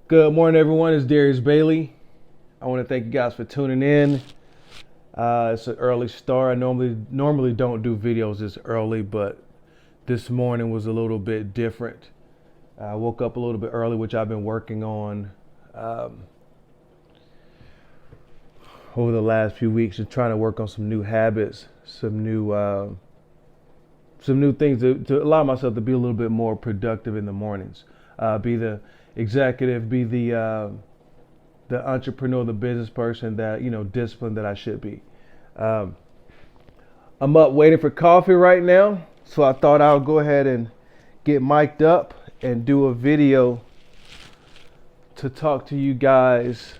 Good morning, everyone. It's Darius Bailey. I want to thank you guys for tuning in. It's an early start. I normally don't do videos this early, but this morning was a little bit different. I woke up a little bit early, which I've been working on over the last few weeks, and trying to work on some new habits, some new things to allow myself to be a little bit more productive in the mornings. Be the executive, be the entrepreneur, the business person that disciplined that I should be. Um, I'm up waiting for coffee right now, so I thought I'll go ahead and get mic'd up and do a video to talk to you guys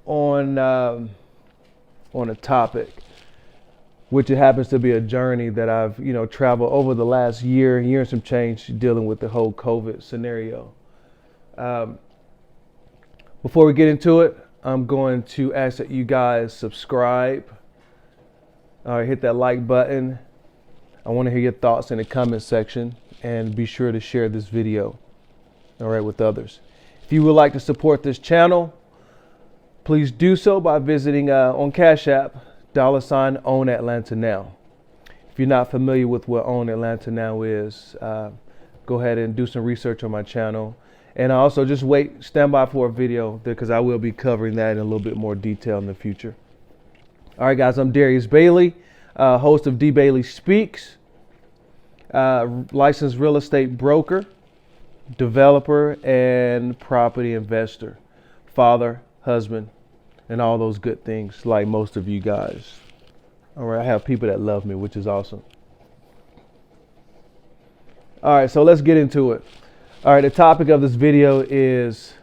on on a topic, which it happens to be a journey that I've traveled over the last year and some change dealing with the whole COVID scenario. Um, Before we get into it, I'm going to ask that you guys subscribe. All right, hit that like button. I want to hear your thoughts in the comment section, and be sure to share this video, all right, with others. If you would like to support this channel, please do so by visiting on Cash App, $ Own Atlanta Now. If you're not familiar with what Own Atlanta Now is, go ahead and do some research on my channel. And also just stand by for a video because I will be covering that in a little bit more detail in the future. All right, guys, I'm Darius Bailey, host of D Bailey Speaks, licensed real estate broker, developer, and property investor, father, husband, and all those good things like most of you guys. All right, I have people that love me, which is awesome. All right, so let's get into it. All right, the topic of this video is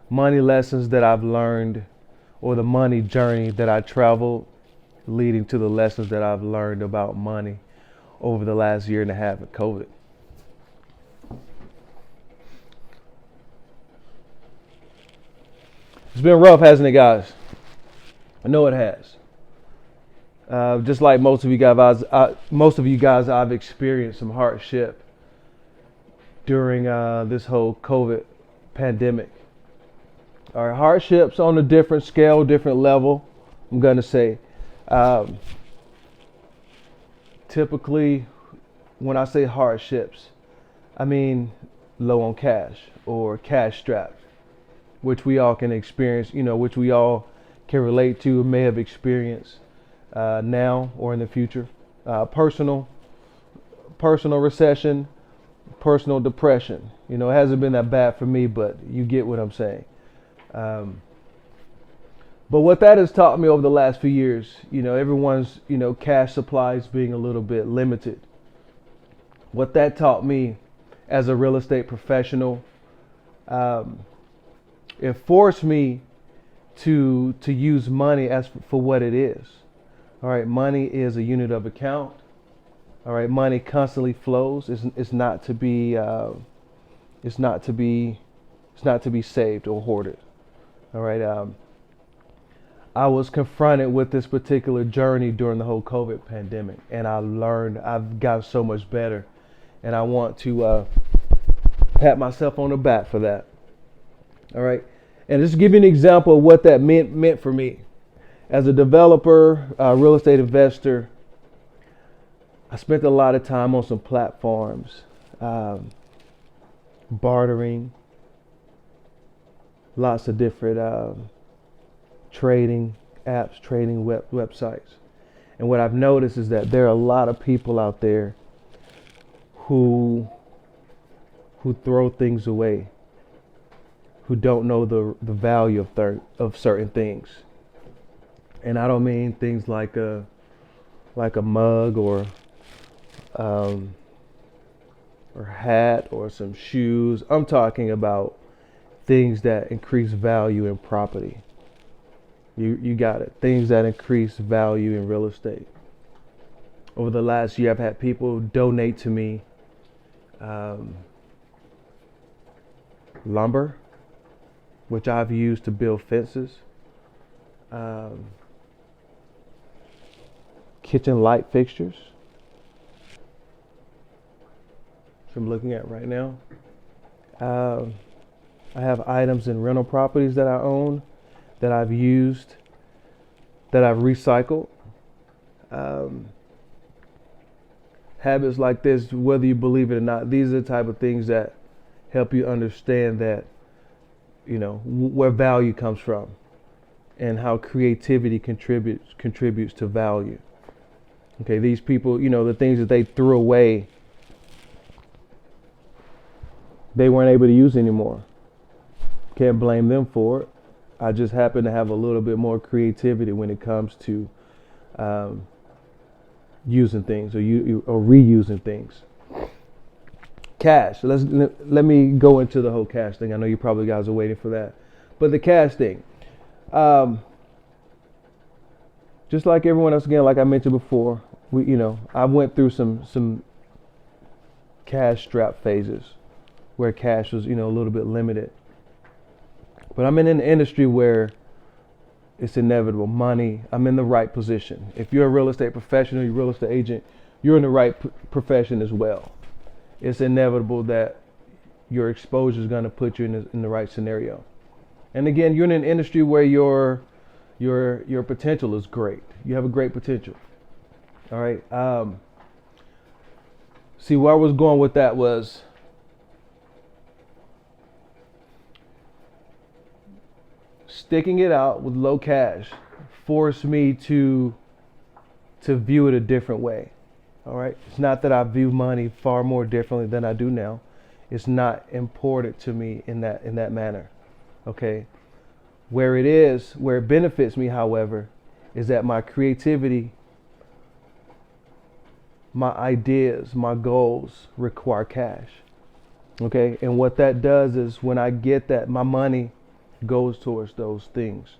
money lessons that I've learned, or the money journey that I traveled, leading to the lessons that I've learned about money over the last year and a half of COVID. It's been rough, hasn't it, guys? I know it has. Just like most of you guys, I've experienced some hardship during this whole COVID pandemic. All right, hardships on a different scale, different level. I'm gonna say, typically, when I say hardships, I mean low on cash or cash strapped, which we all can experience. Which we all can relate to, may have experienced now or in the future. Personal recession, personal depression. It hasn't been that bad for me, but you get what I'm saying. But what that has taught me over the last few years, everyone's, cash supplies being a little bit limited. What that taught me as a real estate professional, it forced me to use money as for what it is. All right, money is a unit of account. All right, money constantly flows. It's not to be saved or hoarded. All right. I was confronted with this particular journey during the whole COVID pandemic, and I've gotten so much better, and I want to pat myself on the back for that. All right, and just to give you an example of what that meant for me as a developer, real estate investor. I spent a lot of time on some platforms, bartering, lots of different trading apps, trading websites. And what I've noticed is that there are a lot of people out there who throw things away, who don't know the value of certain things. And I don't mean things like a mug or hat or some shoes. I'm talking about things that increase value in property. You got it. Things that increase value in real estate. Over the last year, I've had people donate to me lumber, which I've used to build fences, kitchen light fixtures, which I'm looking at right now. Um, I have items in rental properties that I own, that I've used, that I've recycled. Um, Habits like this, whether you believe it or not, these are the type of things that help you understand that, where value comes from and how creativity contributes to value. Okay, these people, the things that they threw away, they weren't able to use anymore. Can't blame them for it. I just happen to have a little bit more creativity when it comes to um, using things or reusing things. Cash. Let me go into the whole cash thing. I know you probably guys are waiting for that, but the cash thing, just like everyone else, again, like I mentioned before, I went through some cash strap phases where cash was, a little bit limited. But I'm in an industry where it's inevitable. Money, I'm in the right position. If you're a real estate professional, you're a real estate agent, you're in the right profession as well. It's inevitable that your exposure is going to put you in the right scenario. And again, you're in an industry where your potential is great. You have a great potential. All right. See, where I was going with that was sticking it out with low cash forced me to view it a different way. All right. It's not that I view money far more differently than I do now. It's not important to me in that manner. Okay. Where it benefits me, however, is that my creativity, my ideas, my goals require cash. Okay. And what that does is when I get that, my money goes towards those things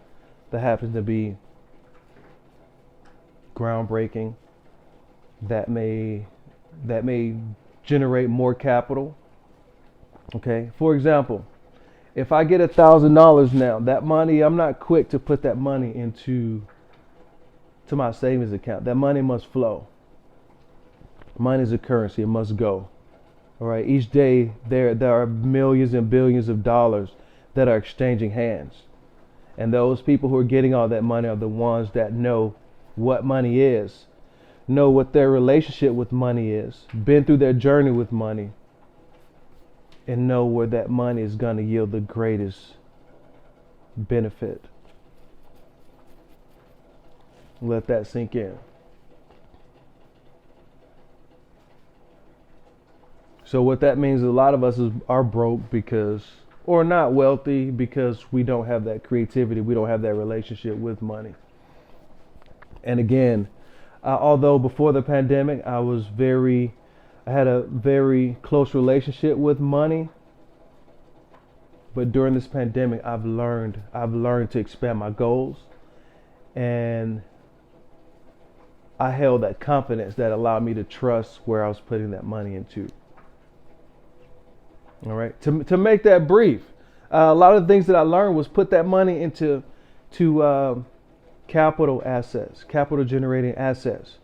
that happen to be groundbreaking, that may generate more capital. Okay. For example, if I get $1,000 now, that money, I'm not quick to put that money into my savings account. That money must flow. Money is a currency. It must go. All right. Each day there are millions and billions of dollars that are exchanging hands. And those people who are getting all that money are the ones that know what money is, know what their relationship with money is, been through their journey with money, and know where that money is going to yield the greatest benefit. Let that sink in. So what that means is a lot of us are broke or not wealthy because we don't have that creativity. We don't have that relationship with money. And again, although before the pandemic, I had a very close relationship with money. But during this pandemic, I've learned to expand my goals, and I held that confidence that allowed me to trust where I was putting that money into. All right. To make that brief, a lot of the things that I learned was put that money into capital assets, capital generating assets,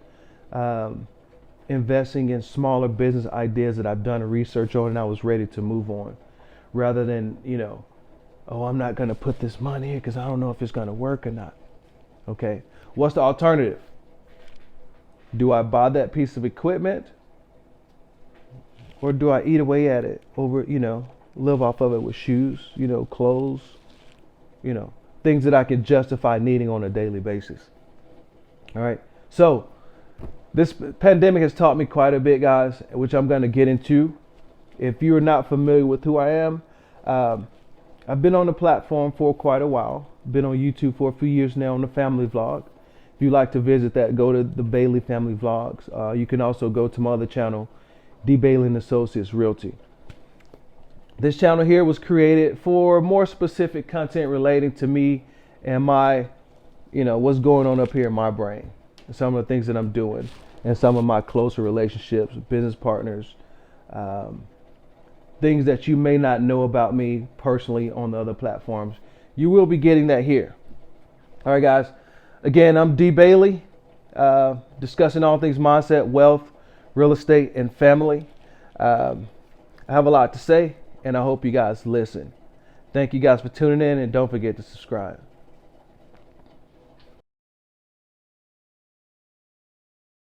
investing in smaller business ideas that I've done research on and I was ready to move on, rather than I'm not going to put this money here because I don't know if it's going to work or not. Okay. What's the alternative? Do I buy that piece of equipment? Or do I eat away at it live off of it with shoes, clothes, things that I can justify needing on a daily basis. All right. So this pandemic has taught me quite a bit, guys, which I'm going to get into. If you're not familiar with who I am, I've been on the platform for quite a while. Been on YouTube for a few years now on the family vlog. If you'd like to visit that, go to the Bailey Family Vlogs. You can also go to my other channel, D. Bailey and Associates Realty. This channel here was created for more specific content relating to me and my, what's going on up here in my brain, some of the things that I'm doing, and some of my closer relationships, business partners, things that you may not know about me personally on the other platforms. You will be getting that here. All right, guys. Again, I'm D. Bailey, discussing all things mindset, wealth, real estate, and family. I have a lot to say, and I hope you guys listen. Thank you guys for tuning in, and don't forget to subscribe.